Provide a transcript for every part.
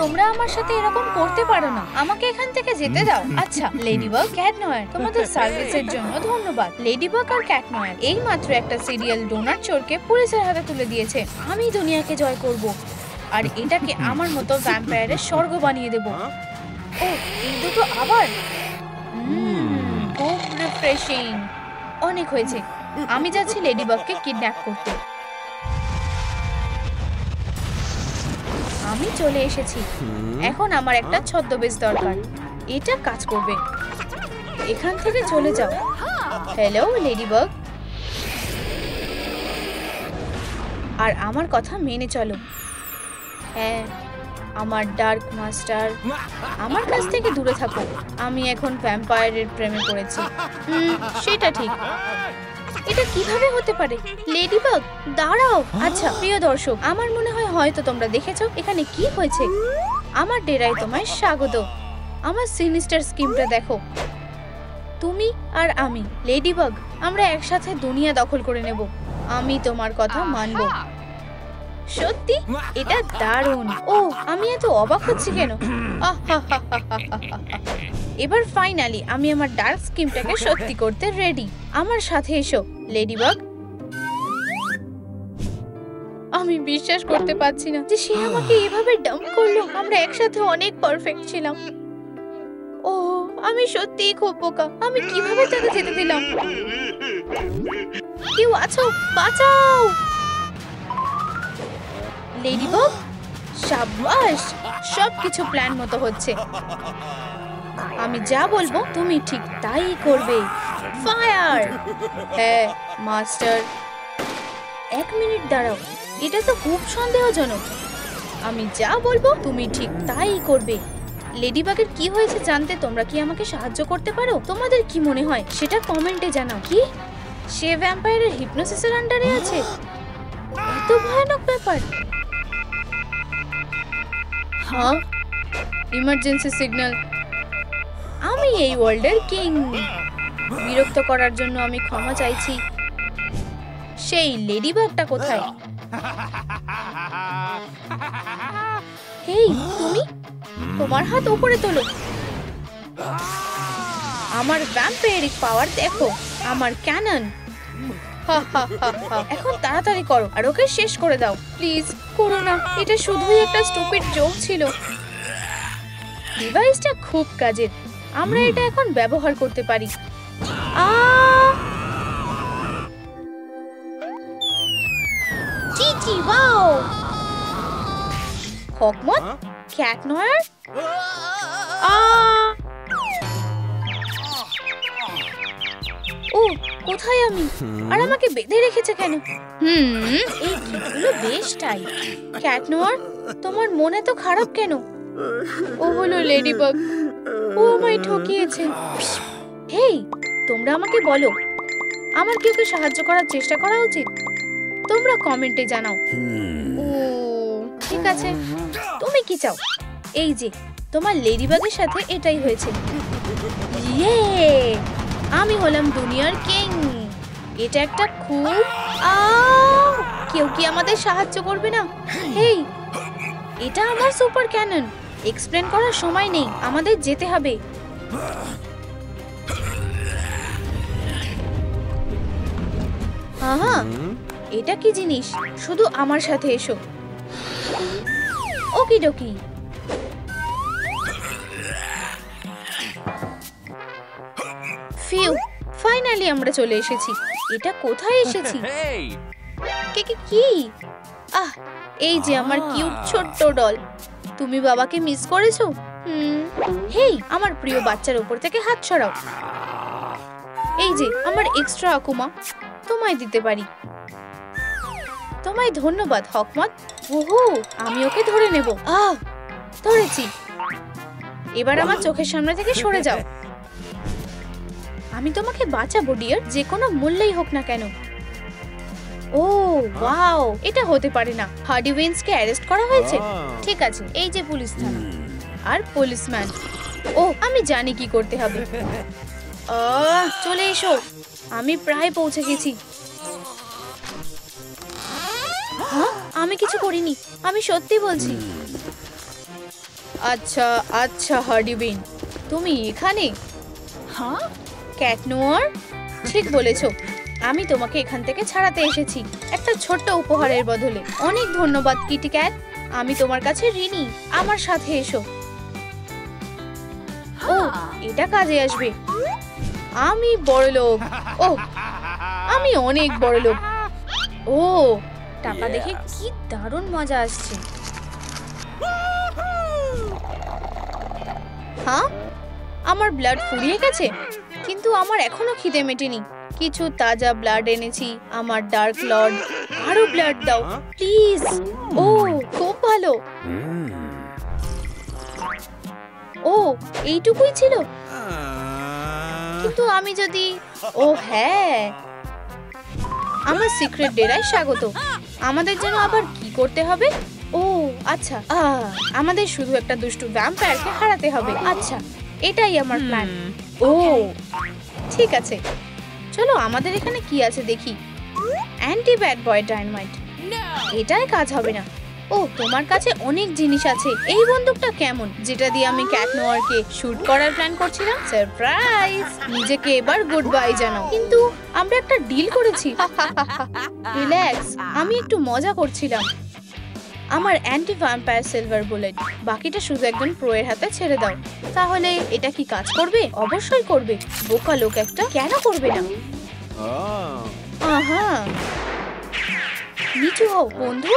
তোমরা আমার সাথে এরকম করতে পারো না, আমাকে এখান থেকে যেতে দাও। আচ্ছা লেডিবাগ, ক্যাট নয়ার, তোমাদের সার্ভিসের জন্য ধন্যবাদ। লেডিবাগ আর ক্যাট নয়ার এই মাত্র একটা সিরিয়াল ডোনার চোরকে পুলিশের হাতে তুলে দিয়েছে। আমি দুনিয়াকে জয় করব আর এটাকে আমার মতো ভ্যাম্পায়ারের স্বর্গ বানিয়ে দেব। ও এই দুটো আবার খুব রিফ্রেশিং। অনেক হয়েছে, আমি যাচ্ছি লেডিবাগকে কিডন্যাপ করতে। আমি চলে এসেছি, এখন আমার একটা ছদ্মবেশ দরকার। এটা কাজ করবে। এখান থেকে চলে যাও। হ্যালো লেডিবাগ, আর আমার কথা মেনে চলো। হ্যাঁ আমার ডার্ক মাস্টার, আমার কাছ থেকে দূরে থাকো। আমি এখন ভ্যাম্পায়ারের প্রেমে পড়েছি। সেটা ঠিক। এটা কিভাবে হতে পারে? লেডিবাগ দাঁড়াও। আচ্ছা প্রিয় দর্শক, আমার মনে হয় হয়তো তোমরা দেখেছো এখানে কি হয়েছে। আমার ডেরায় তোমায় স্বাগত। আমার সিনিস্টার স্কিমটা দেখো। তুমি আর আমি লেডিবাগ, আমরা একসাথে দুনিয়া দখল করে নেব। আমি তোমার কথা মানব। সত্যি এটা দারুণ। ও আমি এত অবাক হচ্ছি কেন? এবার ফাইনালি আমি আমার ডার্ক স্কিমটাকে সত্যি করতে রেডি। আমার সাথে এসো লেডিবাগ। আমি বিশ্বাস করতে পারছি না যে সে আমাকে এভাবে ডাম্প করলো। আমরা একসাথে অনেক পারফেক্ট ছিলাম। ও আমি সত্যিই খুব বোকা। আমি কিভাবে তাকে যেতে দিলাম? কেউ আছো? বাঁচাও লেডিবাগ। সাবাস, সবকিছু প্ল্যান মতো হচ্ছে। আমি যা বলবো তুমি ঠিক তাই করবে। ফায়ার! হ্যাঁ মাস্টার। এক মিনিট দাঁড়াও, এটা তো খুব সন্দেহজনক। আমি যা বলবো তুমি ঠিক তাই করবে। লেডিবাগের কি হয়েছে জানতে তোমরা কি আমাকে সাহায্য করতে পারো? তোমাদের কি মনে হয় সেটা কমেন্টে জানাও। কি সে ভ্যাম্পায়ারের হিপনোসিসের আন্ডারে আছে? এত ভয়ানক ব্যাপার। হ্যাঁ ইমার্জেন্সি সিগন্যাল। আমি এই ওয়ার্ল্ডের কিং। বিরক্ত করার জন্য আমি ক্ষমা চাইছি। সেই লেডিবাগটা কোথায়? হেই তুমি, তোমার হাত উপরে তোলো। আমার ভ্যাম্পায়ারিক পাওয়ার দেখো। আমার ক্যানন। এখন তাড়াতাড়ি করো আর ওকে শেষ করে দাও। প্লিজ করো না, এটা শুধুই একটা স্টুপিড জোক ছিল। ডিভাইসটা খুব কাজের, আমরা এটা এখন ব্যবহার করতে পারি। চিচি ওয়াও! হকমত, ক্যাট নয়ার। ও কোথায় আমি? আর আমাকে বেঁধে রেখেছে কেন? এই গিটগুলো বেশ টাইট। ক্যাট নয়ার, তোমার মনে তো খারাপ কেন? ও হলো লেডিবাগ, ও আমায় ঠকিয়েছে। হেই তোমরা আমাকে বলো, আমার কি ওকে সাহায্য করার চেষ্টা করা উচিত? তোমরা কমেন্টে জানাও। ও ঠিক আছে, তুমি কি চাও? এই যে তোমার লেডিবাগের সাথে এটাই হয়েছে। ইয়ে, আমি হলাম দুনিয়ার কিং। এটা একটা খুব কেউ কি আমাদের সাহায্য করবে না? হেই এটা আমার সুপার ক্যানন। এক্সপ্লেন করার সময় নেই, আমাদের যেতে হবে। আহা, এটা কি জিনিস? শুধু আমার সাথে এসো। ওকি ডকি। ফিউ, ফাইনালি আমরা চলে এসেছি। এটা কোথায় এসেছি? কি? এই যে আমার কিউট ছোট্ট ডল। তুমি বাবাকে মিস করেছো? হেই আমার প্রিয় বাচ্চার উপর থেকে হাত সরাও। এই যে আমার এক্সট্রা আকুমা, তোমায় দিতে পারি। তোমায় ধন্যবাদ হকমত। ওহো, আমি ওকে ধরে নেব। ধরেছি। এবার আমার চোখের সামনে থেকে সরে যাও। আমি তোমাকে বাঁচাবো ডিয়ার, যে কোনো মূল্যেই হোক না কেন। ও ওয়াও, এটা হতে পারে না। হার্ডি উইন্সকে অ্যারেস্ট করা হয়েছে। ঠিক আছে, এই যে পুলিশ থানা আর পুলিশম্যান। ও আমি জানি কি করতে হবে। চলে এসো, আমি প্রায় পৌঁছে গেছি। হ্যাঁ আমি কিছু করিনি, আমি সত্যি বলছি। আচ্ছা আচ্ছা হার্ডিবিন, তুমি এখানে? ক্যাট নোয়ার, ঠিক বলেছো। আমি তোমাকে এখান থেকে ছাড়াতে এসেছি একটা ছোট্ট উপহারের বদলে। অনেক ধন্যবাদ কিটি ক্যাট, আমি তোমার কাছে ঋণী। আমার সাথে এসো। ও, এটা কাজে আসবে। আমি বড়লোক। ও, আমি অনেক বড়লোক। ও, টাকা দেখে কি দারুণ মজা আসছে। হ্যাঁ, আমার ব্লাড ফুরিয়ে গেছে, কিন্তু আমার এখনো খিদে মেটেনি। কিছু তাজা ব্লাড এনেছি আমার ডার্ক লর্ড। আরো ব্লাড দাও প্লিজ। ও, খুব ভালো। ও, এইটুকুই ছিল? কিন্তু আমি যদি... ও হ্যাঁ, আমার সিক্রেট ডেরায় স্বাগত। আমাদের যেন আবার কি করতে হবে? ও আচ্ছা, আমাদের শুধু একটা দুষ্টু ভ্যাম্পায়ারকে হারাতে হবে। আচ্ছা, এটাই আমার প্ল্যান। ও ঠিক আছে, চলো আমাদের এখানে কি আছে দেখি। অ্যান্টি ব্যাড বয় ডাইনামাইট, এটাই কাজ হবে না। ও, তোমার কাছে অনেক জিনিস আছে। এই বন্দুকটা কেমন, যেটা দিয়ে আমি ক্যাট নোয়ারকে শুট করার প্ল্যান করছিলাম? সারপ্রাইজ! নিজেকে এবার গুড বাই জানাও। কিন্তু আমরা একটা ডিল করেছি। রিল্যাক্স, আমি একটু মজা করছিলাম। আমার অ্যান্টি ভ্যাম্পায়ার সিলভার বুলেট, বাকিটা শুধু একজন প্রো এর হাতে ছেড়ে দাও। তাহলে এটা কি কাজ করবে? অবশ্যই করবে। বোকা লোক একটা, কেন করবে না? আহা, নিচু হও বন্ধু।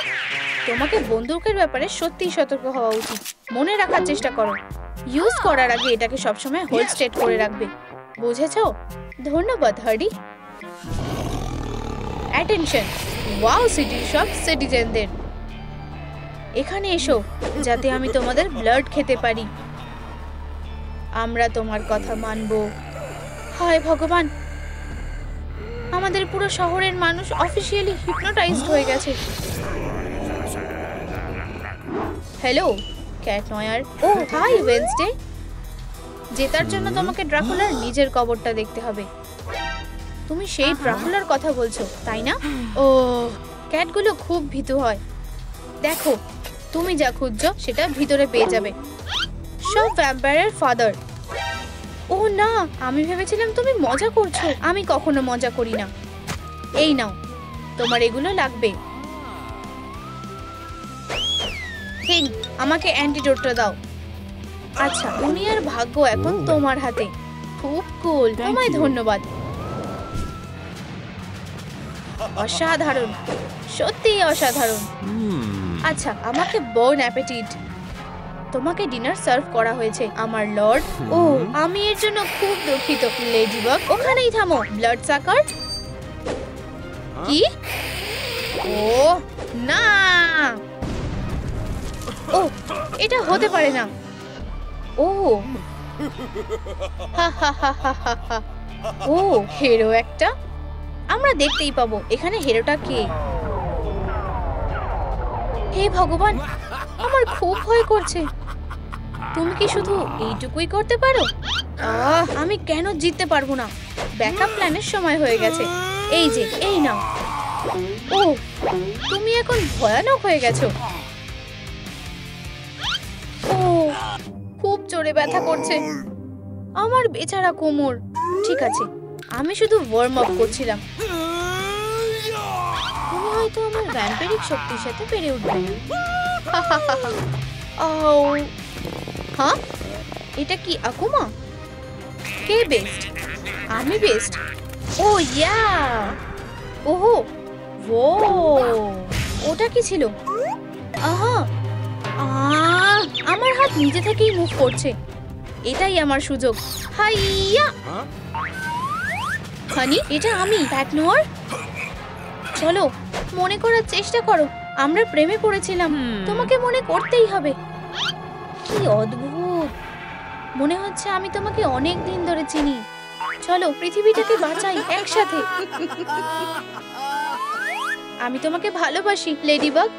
তোমাকে বন্দুকের ব্যাপারে সত্যিই সতর্ক হওয়া উচিত। মনে রাখার চেষ্টা করো, ইউজ করার আগে এটাকে সবসময় হোল্ড স্টেট করে রাখবে, বুঝেছো? ধন্যবাদ হার্ডি। অ্যাটেনশন, ওয়াও সিটির সব সিটিজেনদের, এখানে এসো যাতে আমি তোমাদের ব্লাড খেতে পারি। আমরা তোমার কথা মানবো। হায় ভগবান, আমাদের পুরো শহরের মানুষ অফিশিয়ালি হিপনোটাইজড হয়ে গেছে। Hello cat নয়ার। ও হাই ওয়েডনেসডে। জেতার জন্য তোমাকে ড্রাকুলার নিজের কবরটা দেখতে হবে। তুমি সেই ড্রাকুলার কথা বলছো, তাই না? ও, ক্যাটগুলো খুব ভীতু হয়। দেখো, তুমি যা খুঁজছো সেটা ভিতরে পেয়ে যাবে। সব ভ্যাম্পায়ারের ফাদার। ও না, আমি ভেবেছিলাম তুমি মজা করছো। আমি কখনো মজা করি না। এই নাও, তোমার এগুলো লাগবে। ঠিক, আমাকে অ্যান্টিডোটটা দাও। আচ্ছা, দুনিয়ার ভাগ্য এখন তোমার হাতে। খুব কুল, তোমায় ধন্যবাদ। অসাধারণ, সত্যিই অসাধারণ। আচ্ছা, আমাকে বোন অ্যাপেটিট। তোমাকে ডিনার সার্ভ করা হয়েছে আমার লর্ড। ও, আমি এর জন্য খুব দুঃখিত। লেডিবাগ, ওখানেই থামো। ব্লাড সাকার। কি? ও না, ও এটা হতে পারে না। ও হা হা হা হা হা হা। ও, হিরো একটা। আমরা দেখতেই পাবো এখানে হিরোটা কে। হে ভগবান, আমার খুব ভয় করছে। তুমি কি শুধু এইটুকুই করতে পারো? আমি কেন জিততে পারবো না? ব্যাকআপ প্ল্যানের সময় হয়ে গেছে। এই যে, এই নাও। ও, তুমি এখন ভয়ানক হয়ে গেছো। ও, খুব জোরে ব্যথা করছে আমার বেচারা কোমর। ঠিক আছে, আমি শুধু ওয়ার্ম আপ করছিলাম। তুমি হয়তো আমার ভ্যাম্পিরিক শক্তির সাথে পেরে উঠবে। হ্যাঁ, এটা কি আকুমা? কে বেস্ট? আমি বেস্ট। ও ইয়া, ওহো, ও ওটা কি ছিল? আহা, আমার হাত নিজে থেকেই মুভ করছে। এটাই আমার সুযোগ। হাইয়া, হানি, এটা আমি ক্যাট নোয়ার। চলো, মনে করার চেষ্টা করো। আমরা প্রেমে পড়েছিলাম, তোমাকে মনে করতেই হবে। কি অদ্ভুত, মনে হচ্ছে আমি তোমাকে অনেক দিন ধরে চিনি। চলো, পৃথিবীটাকে বাঁচাই একসাথে। আমি তোমাকে ভালোবাসি লেডিবাগ।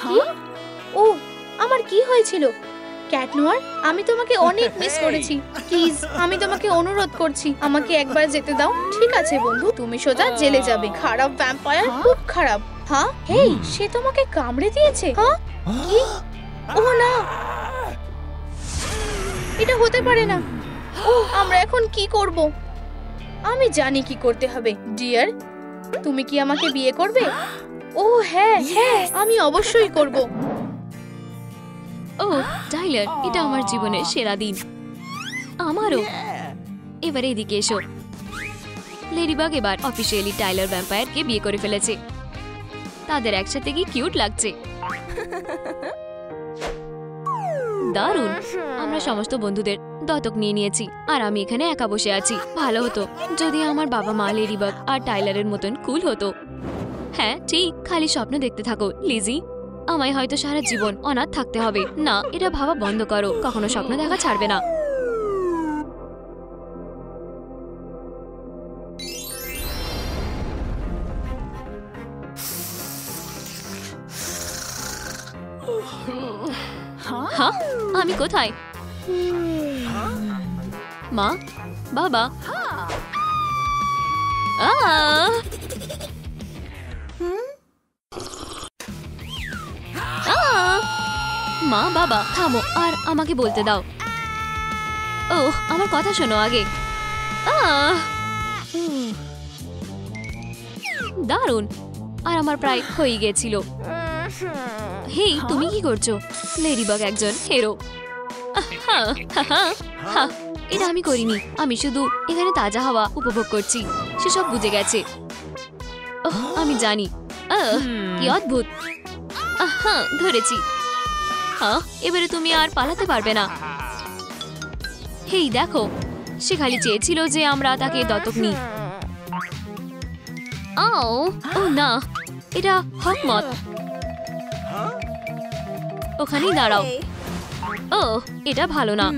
কি? ও, আমার কি হয়েছিল? ক্যাট নোয়ার, আমি তোমাকে অনেক মিস করেছি। প্লিজ, আমি তোমাকে অনুরোধ করছি, আমাকে একবার যেতে দাও। ঠিক আছে বন্ধু, তুমি সোজা জেলে যাবে। খারাপ ভ্যাম্পায়ার, খুব খারাপ। হ্যাঁ, হেই, সে তোমাকে কামড়ে দিয়েছে? হ্যাঁ, কি? ও না, এটা হতে পারে না। ও, আমরা এখন কি করব? আমি জানি কি করতে হবে। ডিয়ার, তুমি কি আমাকে বিয়ে করবে? ও হ্যাঁ হ্যাঁ, আমি অবশ্যই করব। ও টাইলার, এটা আমার জীবনের সেরা দিন। আমারও। এবারে এদিকে এসো। লেডিবাগ এবার অফিসিয়ালি টাইলার ভ্যাম্পায়ারকে বিয়ে করে ফেলেছে। তাদের একসাথে কি কিউট লাগছে। দারুণ। আমরা সমস্ত বন্ধুদের দত্তক নিয়ে নিয়েছি আর আমি এখানে একা বসে আছি। ভালো হতো যদি আমার বাবা মা লেডিবাগ আর টাইলারের মতন কুল হতো। হ্যাঁ ঠিক, খালি স্বপ্ন দেখতে থাকো লিজি। আমায় হয়তো সারা জীবন অনাথ থাকতে হবে। না, এটা ভাবা বন্ধ করো। কখনো স্বপ্ন দেখা ছাড়বে না। হ্যাঁ, আমি কোথায়? মা, বাবা। মা বাবা থামো আর আমাকে বলতে দাও। ও, আমার কথা শোনো আগে। দারুণ। আর আমার প্রায় হয়ে গেছিল। হেই, তুমি কি করছো? লেডিবাগ একজন হিরো। এটা আমি করিনি। আমি শুধু এখানে তাজা হাওয়া উপভোগ করছি। সেসব বুঝে গেছে। আমি জানি। কি অদ্ভুত। ধরেছি। এবারে তুমি আর পালাতে পারবে না। হেই দেখো, সে খালি চেয়েছিল যে আমরা তাকে দত্তক নিই। ও না, এটা হকমত। ওখানেই দাঁড়াও। ও, এটা ভালো না।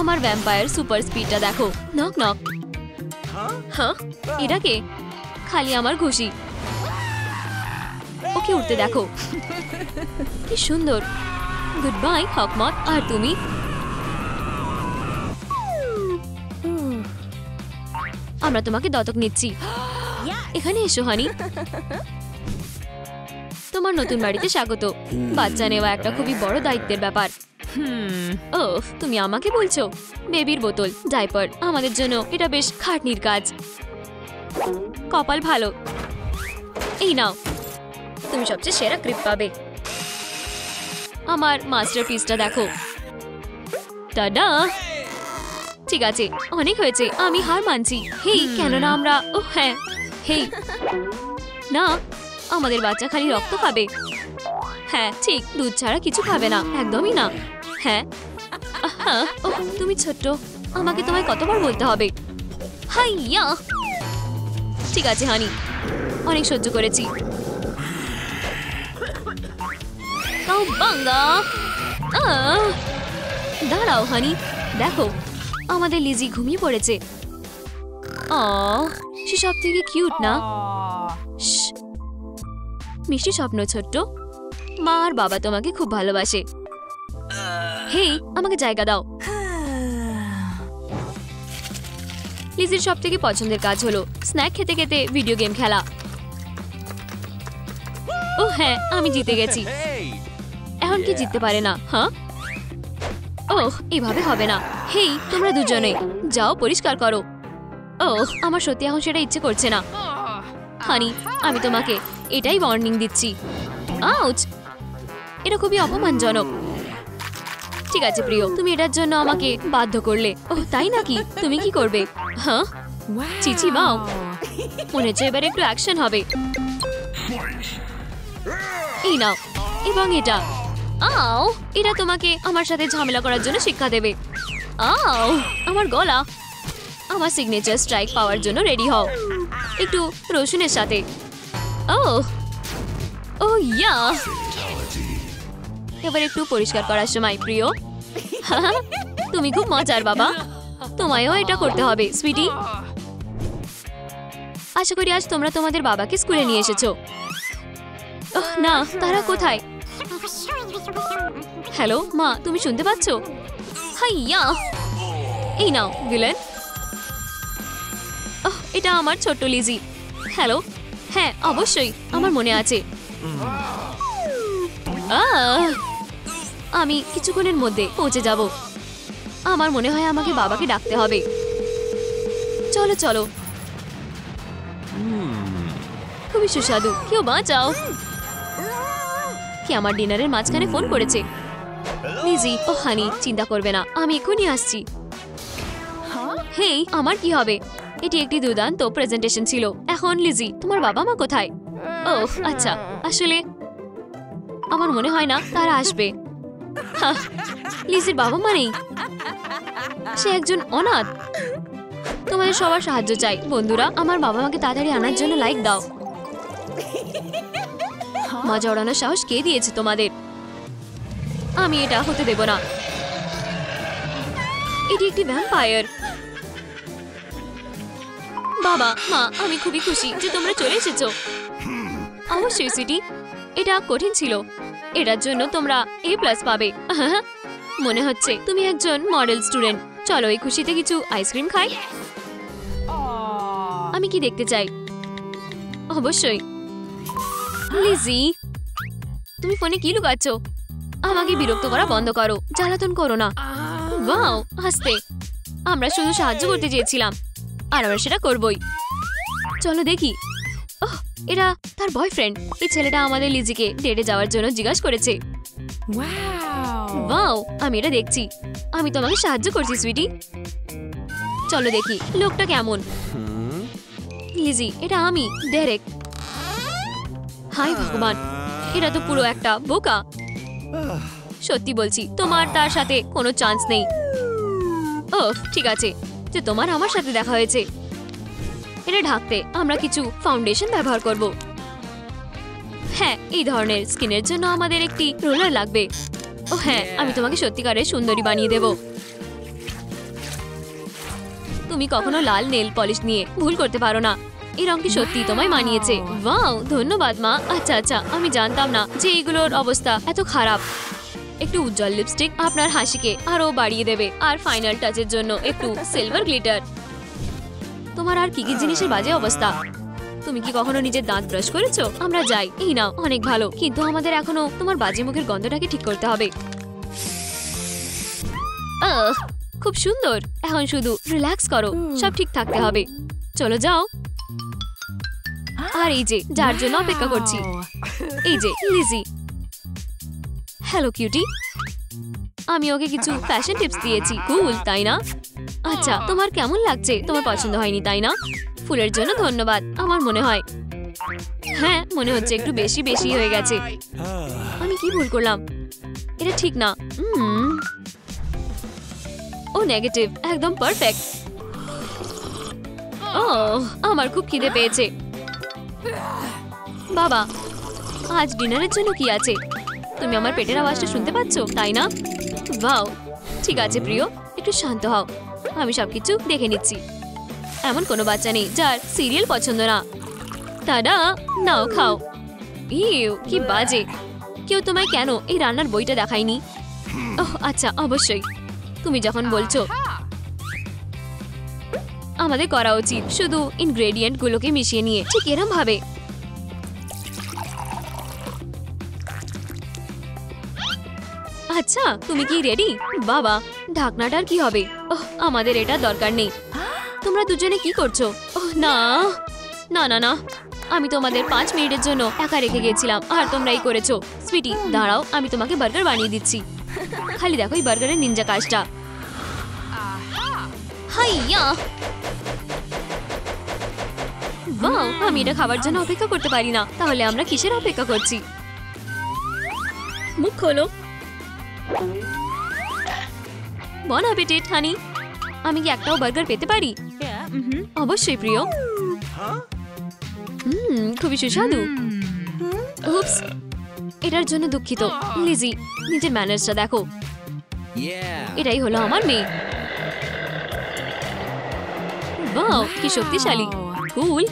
আমার ভ্যাম্পায়ার সুপার স্পিডটা দেখো। Knock knock. হ্যাঁ, এটা কে? খালি আমার খুশি। ওকে উঠতে দেখো। কি সুন্দর। Good bye হকমত। আর তুমি? আমরা তোমাকে দত্তক নিচ্ছি। এখানে এসো হানি। তোমার নতুন বাড়িতে স্বাগত। বাচ্চা নেওয়া একটা খুবই বড় দায়িত্বের ব্যাপার। ওফ, তুমি আমাকে বলছো? বেবির বোতল, ডাইপার, আমাদের জন্য এটা বেশ খাটনির কাজ। কপাল ভালো। এই নাও, তুমি সবচেয়ে সেরা ক্রিপ পাবে। আমার মাস্টারপিসটা দেখো। টাডা। ঠিক আছে, অনেক হয়েছে। আমি হার মানছি। হেই, কেননা আমরা হ্যাঁ, হেই না, আমাদের বাচ্চা খালি রক্ত খাবে। হ্যাঁ ঠিক, দুধ ছাড়া কিছু খাবে না, একদমই না। হ্যাঁ, তুমি ছোট্ট। আমাকে তোমায় কতবার বলতে হবে? হাইয়া। ঠিক আছে হানি, অনেক সহ্য করেছি। দাঁড়াও হানি, দেখো আমাদের লিজি ঘুমিয়ে পড়েছে। সে সব থেকে কিউট না? মিষ্টি স্বপ্ন ছোট্ট। মা আর বাবা তোমাকে খুব ভালোবাসে। হেই, আমাকে জায়গা দাও। লিজির সব থেকে পছন্দের কাজ হলো স্ন্যাক খেতে খেতে ভিডিও গেম খেলা। ও হ্যাঁ, আমি জিতে গেছি। এখন কি জিততে পারে না? হ্যাঁ, ওহ, এভাবে হবে না। হেই, তোমরা দুজনে যাও পরিষ্কার করো। ওহ, আমার সত্যি এখন সেটা ইচ্ছে করছে না। হানি, আমি তোমাকে এটাই ওয়ার্নিং দিচ্ছি। আউচ, এটা খুবই অপমানজনক। ঠিক আছে প্রিয়, তুমি এটার জন্য আমাকে বাধ্য করলে। ওহ তাই নাকি? তুমি কি করবে? হ্যাঁ, চিচি বাও। মনে হচ্ছে এবার একটু অ্যাকশন হবে। এই নাও, এবং এটা। আও, এটা তোমাকে আমার সাথে ঝামেলা করার জন্য শিক্ষা দেবে। আও, আমার গলা। আমার সিগনেচার স্ট্রাইক পাওয়ার জন্য রেডি হও, একটু রসুনের সাথে। ও ও ইয়া, এবার একটু পরিষ্কার করার সময় প্রিয়। তুমি খুব মজার বাবা, তোমায়ও এটা করতে হবে সুইটি। আশা করি আজ তোমরা তোমাদের বাবাকে স্কুলে নিয়ে এসেছো। না, তারা কোথায়? হ্যালো মা, তুমি শুনতে পাচ্ছ? হাইয়া, এই নাও ভিলেন। এটা আমার ছোট্ট লিজি। হ্যালো হ্যাঁ অবশ্যই আমার মনে আছে। আহ! আমি কিছুক্ষণের মধ্যে পৌঁছে যাব। আমার মনে হয় আমাকে বাবাকে ডাকতে হবে। চলো চলো। খুবই সুস্বাদু, কেউ বাঁচাও। কি আমার ডিনারের মাঝখানে ফোন করেছে? লিজি, ও হানি, চিন্তা করবে না, আমি এক্ষুনি আসছি। হেই, আমার কি হবে? এটি একটি দুর্দান্ত প্রেজেন্টেশন ছিল। এখন লিজি, তোমার বাবা মা কোথায়? ওহ আচ্ছা, আসলে আমার মনে হয় না তারা আসবে। হাহ, লিজির বাবা মা নেই, সে একজন অনাথ। তোমাদের সবার সাহায্য চাই বন্ধুরা, আমার বাবা মাকে তাড়াতাড়ি আনার জন্য লাইক দাও। মজা ওড়ানোর সাহস কে দিয়েছে তোমাদের? আমি এটা হতে দেব না। এটি একটি ভ্যাম্পায়ার। বাবা মা, আমি খুবই খুশি যে তোমরা চলে এসেছো। অবশ্যই সিটি, এটা কঠিন ছিল। এটার জন্য তোমরা A+ পাবে। মনে হচ্ছে তুমি একজন মডেল স্টুডেন্ট। চলো এই খুশিতে কিছু আইসক্রিম খাই। আমি কি দেখতে চাই? অবশ্যই। লিজি, তুমি ফোনে কি লুকাচ্ছ? আমাকে বিরক্ত করা বন্ধ করো, জ্বালাতন করো না। ওয়াও, হাসতে। আমরা শুধু সাহায্য করতে চেয়েছিলাম, আর আমরা সেটা করবই। চলো দেখি। ওহ, এটা তার বয়ফ্রেন্ড। এই ছেলেটা আমাদের লিজিকে ডেটে যাওয়ার জন্য জিজ্ঞাসা করেছে। ওয়াও, আমি এটা দেখছি। আমি তোমাকে সাহায্য করছি সুইটি। চলো দেখি লোকটা কেমন। লিজি, এটা আমি, ডেরেক। হাই ভগবান, এটা তো পুরো একটা বোকা। সত্যি বলছি, তোমার তার সাথে কোনো চান্স নেই। ওহ ঠিক আছে যে তোমার আমার সাথে দেখা হয়েছে। এটা ঢাকতে আমরা কিছু ফাউন্ডেশন ব্যবহার করব। হ্যাঁ, এই ধরনের স্কিনের জন্য আমাদের একটি রোলার লাগবে। ও হ্যাঁ, আমি তোমাকে সত্যিকারের সুন্দরী বানিয়ে দেব। তুমি কখনো লাল নেল পলিশ নিয়ে ভুল করতে পারো না। এই রংটি সত্যি তোমায় মানিয়েছে। ওয়াও, ধন্যবাদ মা। আচ্ছা আচ্ছা, আমি জানতাম না যে এগুলোর অবস্থা এত খারাপ। একটু উজ্জ্বল লিপস্টিক আপনার হাসিকে আরো বাড়িয়ে দেবে, আর ফাইনাল টাচের জন্য একটু সিলভার গ্লিটার। তোমার আর কি কি জিনিসের বাজে অবস্থা। তুমি কি কখনো নিজের দাঁত ব্রাশ করেছো? আমরা যাই। এই নাও, অনেক ভালো, কিন্তু আমাদের এখনো তোমার বাজে মুখের গন্ধটাকে ঠিক করতে হবে। খুব সুন্দর। এখন শুধু রিল্যাক্স করো, সব ঠিক থাকতে হবে। চলো যাও। আর এই যে যার জন্য অপেক্ষা করছি, এই যে লিজি। Hello cutie. আমি ওকে কিছু ফ্যাশন টিপস দিয়েছি। কুল, তাই না? আচ্ছা, তোমার কেমন লাগছে? তোমার পছন্দ হয়নি তাই না? ফুলের জন্য ধন্যবাদ। আমার মনে হয়, হ্যাঁ মনে হচ্ছে একটু বেশি বেশি হয়ে গেছে। আমি কি ভুল করলাম? এটা ঠিক না। ও নেগেটিভ, একদম পারফেক্ট। ও, আমার খুব খিদে পেয়েছে। বাবা, আজ ডিনারের জন্য কি আছে? তুমি আমার পেটের আওয়াজটা শুনতে পাচ্ছ, তাই না? ওয়াও, ঠিক আছে প্রিয়, একটু শান্ত হও। আমি সবকিছু দেখে নিচ্ছি। এমন কোনো বাচ্চা নেই যার সিরিয়াল পছন্দ না। দাদা, নাও খাও। ইউ, কি বাজে। কেউ তোমায় কেন এই রান্নার বইটা দেখায়নি? ওহ আচ্ছা, অবশ্যই। তুমি যখন বলছো, আমাদের করা উচিত শুধু ইনগ্রেডিয়েন্ট গুলোকে মিশিয়ে নিয়ে ঠিক এরম ভাবে। আচ্ছা, তুমি কি রেডি? বাবা, ঢাকনাটার কি হবে? ওহ, আমাদের এটা দরকার নেই। তোমরা দুজনে কি করছো? ওহ না না না না, আমি তোমাদের 5 মিনিটের জন্য একা রেখে গিয়েছিলাম আর তোমরা এই করেছো। সুইটি দাঁড়াও, আমি তোমাকে বার্গার বানিয়ে দিচ্ছি। খালি দেখো এই বার্গারের নিনজা কাজটা। হাইয়া, ওয়াও, আমি এটা খাবার জন্য অপেক্ষা করতে পারি না। তাহলে আমরা কিসের অপেক্ষা করছি? মুখ খোলো। বন অ্যাপেটিট হানি। আমি কি একটাও বার্গার পেতে পারি? অবশ্যই প্রিয়। খুবই সুস্বাদু। উপস, এটার জন্য দুঃখিত। লিজি, নিজের ম্যানার্সটা দেখো। এটাই হলো আমার মেয়ে। ওয়াও, কি শক্তিশালী। কুল।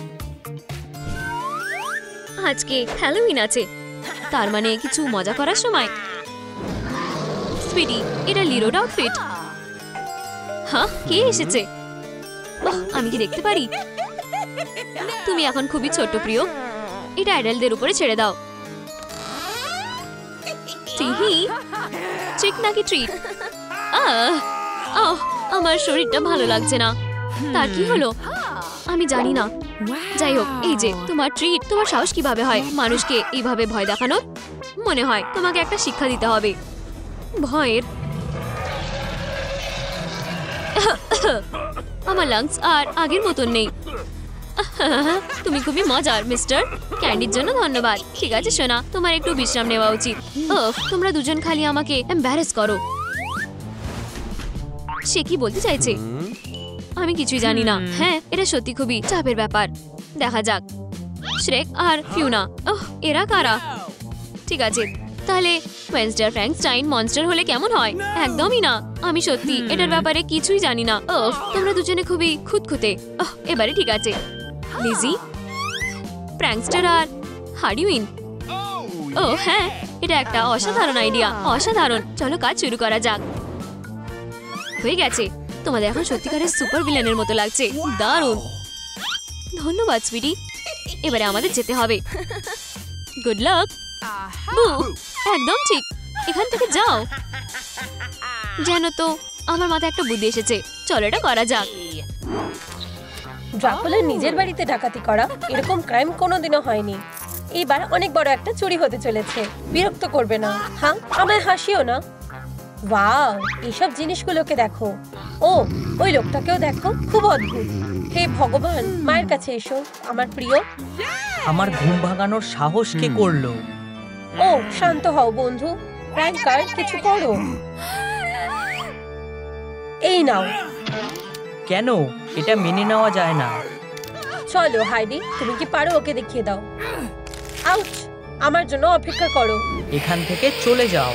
আজকে হ্যালোউইন আছে, তার মানে কিছু মজা করার সময়। সুইটি, এটা লিরোর আউটফিট। হ্যাঁ, কে এসেছে? ওহ, আমি কি দেখতে পারি? তুমি এখন খুবই ছোট প্রিয়। এটা অ্যাডাল্টদের উপরে ছেড়ে দাও। টিহি, ট্রিক নাকি ট্রিট? আমার শরীরটা ভালো লাগছে না। তার কি হলো আমি জানি না। যাই হোক, এই যে তোমার ট্রিট। তোমার সাহস কিভাবে হয় মানুষকে এইভাবে ভয় দেখানো? মনে হয় তোমাকে একটা শিক্ষা দিতে হবে ভয়ের। আমার লাংস আর আগের মতন নেই। তুমি খুবই মজার মিস্টার। ক্যান্ডির জন্য ধন্যবাদ। ঠিক আছে সোনা, তোমার একটু বিশ্রাম নেওয়া উচিত। তোমরা দুজন খালি আমাকে এম্বারেস করো। সে কি বলতে চাইছে আমি কিছুই জানি না। হ্যাঁ, এটা সত্যি খুবই চাপের ব্যাপার। দেখা যাক। শ্রেক আর ফিউনা, এরা কারা? ঠিক আছে, তাহলে ওয়েনসডে আর ফ্র্যাঙ্কস্টাইন মনস্টার হলে কেমন হয়? একদমই না। আমি সত্যি এটার ব্যাপারে কিছুই জানি না। তোমরা দুজনে খুবই খুঁতখুঁতে। এবারে ঠিক আছে। লিজি, ফ্র্যাঙ্কস্টার আর হার্ডিউইন। হ্যাঁ, এটা একটা অসাধারণ আইডিয়া। অসাধারণ। চলো কাজ শুরু করা যাক। হয়ে গেছে। তোমাদের এখন সত্যিকারের সুপার ভিলেনের মতো লাগছে। দারুণ। ধন্যবাদ সুইটি। এবারে আমাদের যেতে হবে। Good luck. একদম ঠিক। এখান থেকে যাও। যেন তো আমার মাথায় একটা বুদ্ধি এসেছে। চলো এটা করা যাক। ড্রাকুলার নিজের বাড়িতে ডাকাতি করা, এরকম ক্রাইম কোনোদিনও হয়নি। এবার অনেক বড় একটা চুরি হতে চলেছে। বিরক্ত করবে না। হ্যাঁ, আমায় হাসিও না। ওয়াও, এইসব জিনিসগুলোকে দেখো। ও, ওই লোকটাকেও দেখো, খুব অদ্ভুত। হে ভগবান, মায়ের কাছে এসো আমার প্রিয়। আমার ঘুম ভাঙানোর সাহস কে করলো? ও, শান্ত হও বন্ধু। ফ্র্যাঙ্কার, কিছু করো। এই নাও। কেন? এটা মেনে নেওয়া যায় না। চলো হাইডি, তুমি কি পারো? ওকে দেখিয়ে দাও। আউচ! আমার জন্য অপেক্ষা করো। এখান থেকে চলে যাও।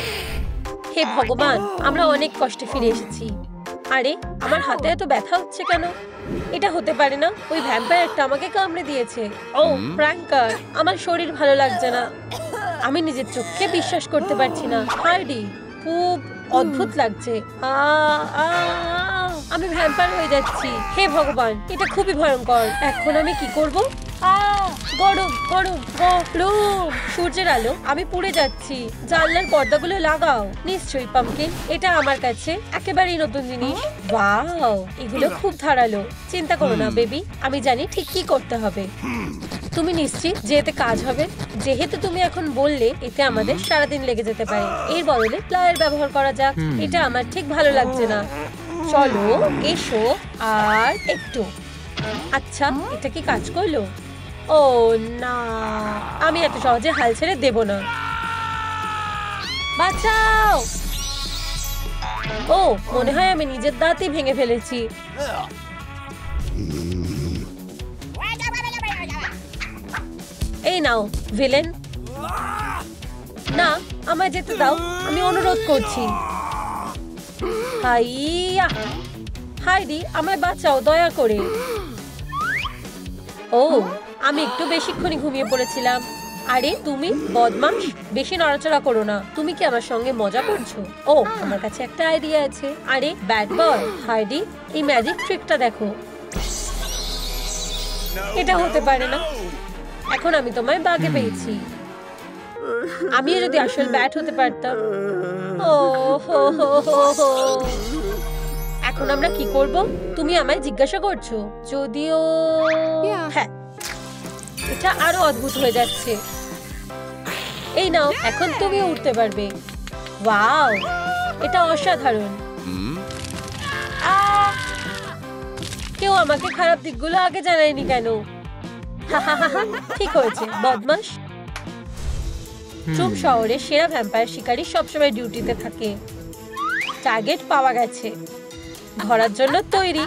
হে ভগবান, আমরা অনেক কষ্টে ফিরে এসেছি। আরে, আমার হাতে এত ব্যথা হচ্ছে কেন? এটা হতে পারে না। ওই ভ্যাম্পায়ারটা আমাকে কামড়ে দিয়েছে। ও ফ্র্যাঙ্কার, আমার শরীর ভালো লাগছে না। আমি নিজের চোখকে বিশ্বাস করতে পারছি না। হার্ডি, খুব অদ্ভুত লাগছে। আমি ভ্যাম্পায়ার হয়ে যাচ্ছি। হে ভগবান, এটা খুবই ভয়ঙ্কর। এখন আমি কি করব? গরম গরম গরম সূর্যের আলো, আমি পুড়ে যাচ্ছি। জানলার পর্দাগুলো লাগাও। নিশ্চয়ই পাম্পকিন, এটা আমার কাছে একেবারেই নতুন জিনিস। ওয়াও, এগুলো খুব ধারালো। চিন্তা করো না বেবি, আমি জানি ঠিক কি করতে হবে। তুমি নিশ্চিত যে এতে কাজ হবে? যেহেতু তুমি এখন বললে এতে আমাদের সারাদিন লেগে যেতে পারে, এর বদলে প্লায়ার ব্যবহার করা যাক। এটা আমার ঠিক ভালো লাগছে না। চলো এসো আর একটু। আচ্ছা, এটা কি কাজ করলো? ও না, আমি এত সহজে হাল ছেড়ে দেব না। বাঁচাও! ও, মনে হয় আমি নিজের দাঁতই ভেঙে ফেলেছি। এই নাও ভিলেন। না, আমায় যেতে দাও, আমি অনুরোধ করছি। হাইয়া! হাইডি, আমায় বাঁচাও দয়া করে। ও, আমি একটু বেশিক্ষণই ঘুমিয়ে পড়েছিলাম। আরে তুমি বদমাশ, বেশি নড়াচড়া করো না। তুমি কি আমার সঙ্গে মজা করছো? ও, আমার কাছে একটা আইডিয়া আছে। আরে ব্যাড বয়, হাইডি, এই ম্যাজিক ট্রিকটা দেখো। এটা হতে পারে না। এখন আমি তোমায় বাগে পেয়েছি। আমিও যদি আসল ব্যাট হতে পারতাম। ও হো হো হো হো। এখন আমরা কি করব? তুমি আমায় জিজ্ঞাসা করছো? যদিও হ্যাঁ, এটা আরো অদ্ভুত হয়ে যাচ্ছে। এই নাও, এখন তুমিও উঠতে পারবে। ওয়াও, এটা অসাধারণ। কেউ আমাকে খারাপ দিকগুলো আগে জানায়নি কেন? ঠিক হয়েছে বদমাশ। ট্রুম শহরে সেরা ভ্যাম্পায়ার শিকারী সবসময় ডিউটিতে থাকে। টার্গেট পাওয়া গেছে, ধরার জন্য তৈরি।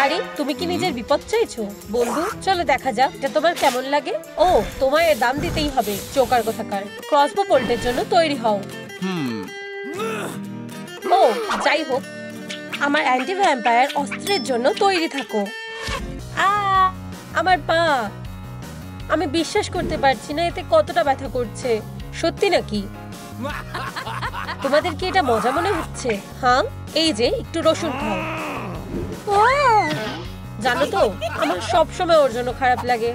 আরে তুমি কি নিজের বিপদ চাইছো বন্ধু? চলো দেখা যাক এটা তোমার কেমন লাগে। ও, তোমায় এর দাম দিতেই হবে। চোকার কোথাকার। ক্রসবো বোল্টের জন্য তৈরি হও। ও, যাই হোক, আমার অ্যান্টি ভ্যাম্পায়ার অস্ত্রের জন্য তৈরি থাকো। আমার পা, আমি বিশ্বাস করতে পারছি না এতে কতটা ব্যথা করছে। সত্যি নাকি? তোমাদের কি এটা মজা মনে হচ্ছে? হ্যাঁ, এই যে একটু রসুন খাও। জানো তো, আমার সব সময় ওর জন্য খারাপ লাগে।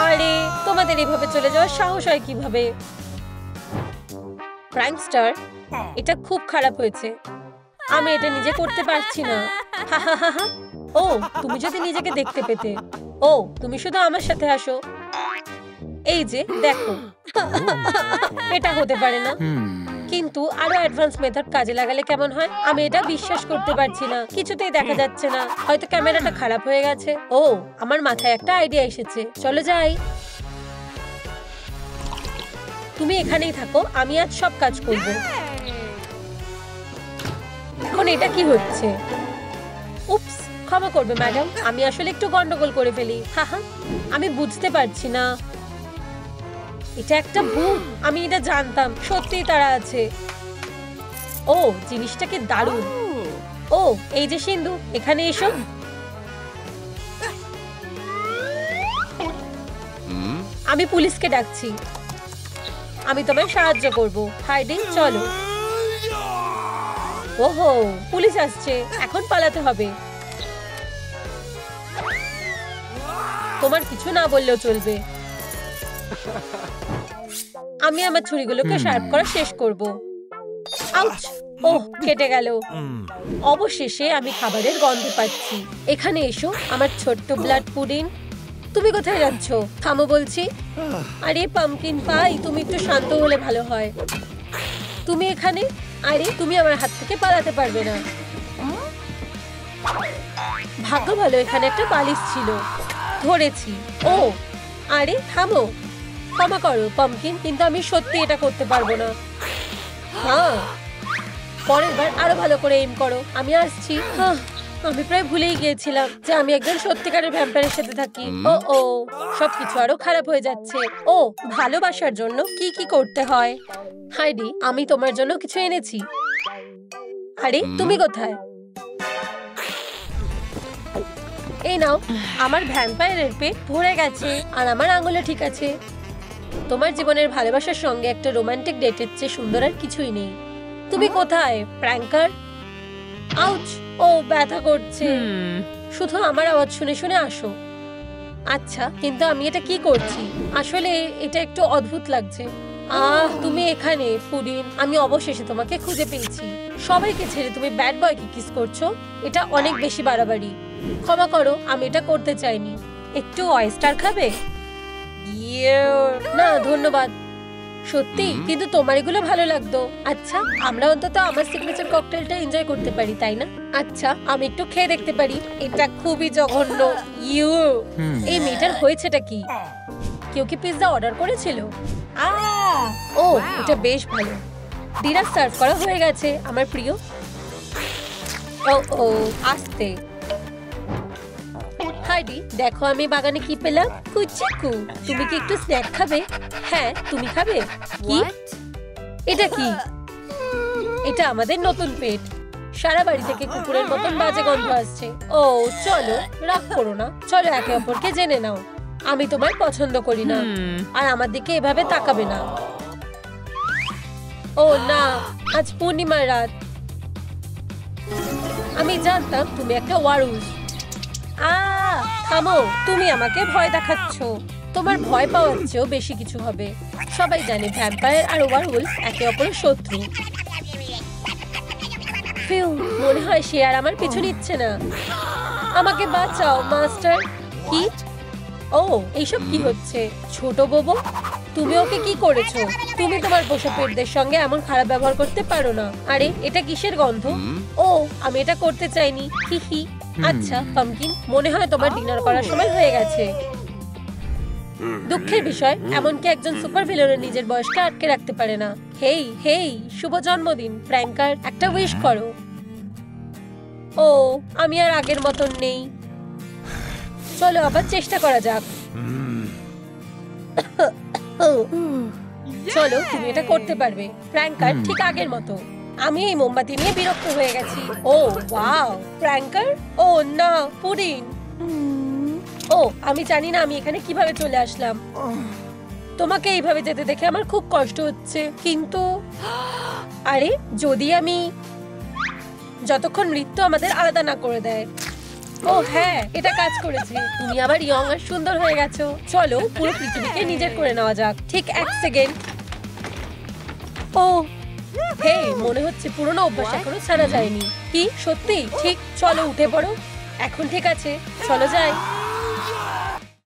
আরে তোমাদের এভাবে চলে যাওয়ার সাহস হয় কিভাবে? প্র্যাঙ্কস্টার, এটা খুব খারাপ হয়েছে। আমি এটা নিজে করতে পারছি না। হা হা হা হা। ও, তুমি যদি নিজেকে দেখতে পেতে। ও, তুমি শুধু আমার সাথে আসো। এই যে দেখো। এটা হতে পারে না। কিন্তু আরো অ্যাডভান্স মেথড কাজে লাগালে কেমন হয়? আমি এটা বিশ্বাস করতে পারছি না, কিছুতেই দেখা যাচ্ছে না। হয়তো ক্যামেরাটা খারাপ হয়ে গেছে। ও, আমার মাথায় একটা আইডিয়া এসেছে, চলো যাই। তুমি এখানেই থাকো, আমি আজ সব কাজ করব। এখন এটা কি হচ্ছে? উপস, ক্ষমা করবে ম্যাডাম, আমি আসলে একটু গন্ডগোল করে ফেলি। হা, আমি বুঝতে পারছি না। এটা একটা ভূত, আমি এটা জানতাম। সত্যিই তারা আছে। ও, জিনিসটা কি দারুণ। ও, এই যে সিন্ধু, এখানে এসো। আমি পুলিশকে ডাকছি। আমি তোমায় সাহায্য করব। হাইডি, চলো। ওহো, পুলিশ আসছে, এখন পালাতে হবে। তোমার কিছু না বললেও চলবে। আমি আমার ছুরিগুলোকে শার্প করা শেষ করব। আউচ! ওহ, কেটে গেল। অবশেষে আমি খাবারের গন্ধ পাচ্ছি। এখানে এসো আমার ছোট্ট ব্লাড পুডিং। তুমি কোথায় যাচ্ছ? থামো বলছি। আরে পামকিন পাই, তুমি একটু শান্ত হলে ভালো হয়। তুমি এখানে? আরে তুমি আমার হাত থেকে পালাতে পারবে না। ভাগ্য ভালো, এখানে একটা বালিশ ছিল, ধরেছি। ও, আরে থামো। ক্ষমা করো পামকিন, কিন্তু আমি সত্যি এটা করতে পারবো না। হ্যাঁ, পরের বার আরো ভালো করে এম করো। আমি আসছি। আমি প্রায় ভুলেই গিয়েছিলাম যে আমি একজন সত্যিকারের ভ্যাম্পায়ারের সাথে থাকি। ও, সবকিছু আরো খারাপ হয়ে যাচ্ছে। ও, ভালোবাসার জন্য কি কি করতে হয়? হাইডি, আমি তোমার জন্য কিছু এনেছি। আরে তুমি কোথায়? এই নাও, আমার ভ্যাম্পায়ারের পেট ভরে গেছে আর আমার আঙুলও ঠিক আছে। তোমার জীবনের ভালোবাসার সঙ্গে একটা রোমান্টিক ডেটের চেয়ে সুন্দর আর কিছুই নেই। তুমি কোথায় প্র্যাঙ্কার? আউচ! ও, ব্যথা করছে। শুধু আমার আওয়াজ শুনে শুনে আসো। আচ্ছা, কিন্তু আমি এটা কি করছি? আসলে এটা একটু অদ্ভুত লাগছে। তুমি এখানে পুডিন। আমি অবশেষে তোমাকে খুঁজে পেয়েছি। সবাইকে ছেড়ে তুমি ব্যাড বয়কে কিস করছো? এটা অনেক বেশি বাড়াবাড়ি। ক্ষমা করো, আমি এটা করতে চাইনি। একটু অয়েস্টার খাবে? না ধন্যবাদ। সত্যি? কিন্তু তোমার এগুলো ভালো লাগতো। আচ্ছা, আমরা অন্তত আমার সিগনেচার ককটেলটা এনজয় করতে পারি, তাই না? আচ্ছা, আমি একটু খেয়ে দেখতে পারি। এটা খুবই জঘন্য। এই মেয়েটার হয়েছেটা কি? কেউ কি পিৎজা অর্ডার করেছিল? ও, এটা বেশ ভালো। ডিনার সার্ভ করা হয়ে গেছে আমার প্রিয়। ও, আস্তে। হাইডি, দেখো আমি বাগানে কি পেলাম। কুচিকু, তুমি কি একটু স্ন্যাক খাবে? হ্যাঁ, তুমি খাবে? কি? এটা কি? এটা আমাদের নতুন পেট। সারা বাড়ি থেকে কুকুরের মতন বাজে গন্ধ আসছে। ও, চলো, রাগ করো না। চলো একে অপরকে জেনে নাও। আমি তোমায় পছন্দ করি না, আর আমার দিকে এভাবে তাকাবে না। ও না, আজ পূর্ণিমার রাত। আমি জানতাম তুমি একটা ওয়ারুস। থামো, তুমি আমাকে ভয় দেখাচ্ছ। তোমার ভয় পাওয়ার চেয়েও বেশি কিছু হবে। সবাই জানে ভ্যাম্পায়ার আর ওয়ারউলফ একে অপরের শত্রু। ফিউ, মনে হয় সে আর আমার পিছু নিচ্ছে না। আমাকে বাঁচাও মাস্টার। কি? ও, এইসব কি হচ্ছে? ছোট বোবো, তুমি ওকে কি করেছো? তুমি তোমার পোষা পেটদের সঙ্গে এমন খারাপ ব্যবহার করতে পারো না। আরে এটা কিসের গন্ধ? ও, আমি এটা করতে চাইনি। হি। আচ্ছা পামকিন, মনে হয় তোমার ডিনার করার সময় হয়ে গেছে। দুঃখের বিষয়, এমনকি একজন সুপার ভিলেনের নিজের বয়সকে আটকে রাখতে পারে না। হেই, শুভ জন্মদিন প্র্যাঙ্কার, একটা উইশ করো। ও, আমি আর আগের মতন নেই। চলো আবার চেষ্টা করা যাক। চলো, তুমি এটা করতে পারবে প্র্যাঙ্কার, ঠিক আগের মতো। আমি এই মোমবাতি নিয়ে বিরক্ত হয়ে গেছি। ও ওয়াও, প্র্যাঙ্কার। ও না, পুডিং। ও, আমি জানি না আমি এখানে কিভাবে চলে আসলাম। তোমাকে এইভাবে যেতে দেখে আমার খুব কষ্ট হচ্ছে। কিন্তু আরে, যদি আমি যতক্ষণ মৃত্যু আমাদের আলাদা না করে দেয়। ও হ্যাঁ, এটা কাজ করেছে। তুমি আবার ইয়ং আর সুন্দর হয়ে গেছো। চলো পুরো পৃথিবীকে নিজের করে নেওয়া যাক। ঠিক 1 সেকেন্ড। ও হে, মনে হচ্ছে পুরনো অভ্যাস এখনো ছাড়া যায়নি। কি সত্যি? ঠিক, চলো উঠে পড়ো। এখন ঠিক আছে, চলো যাই।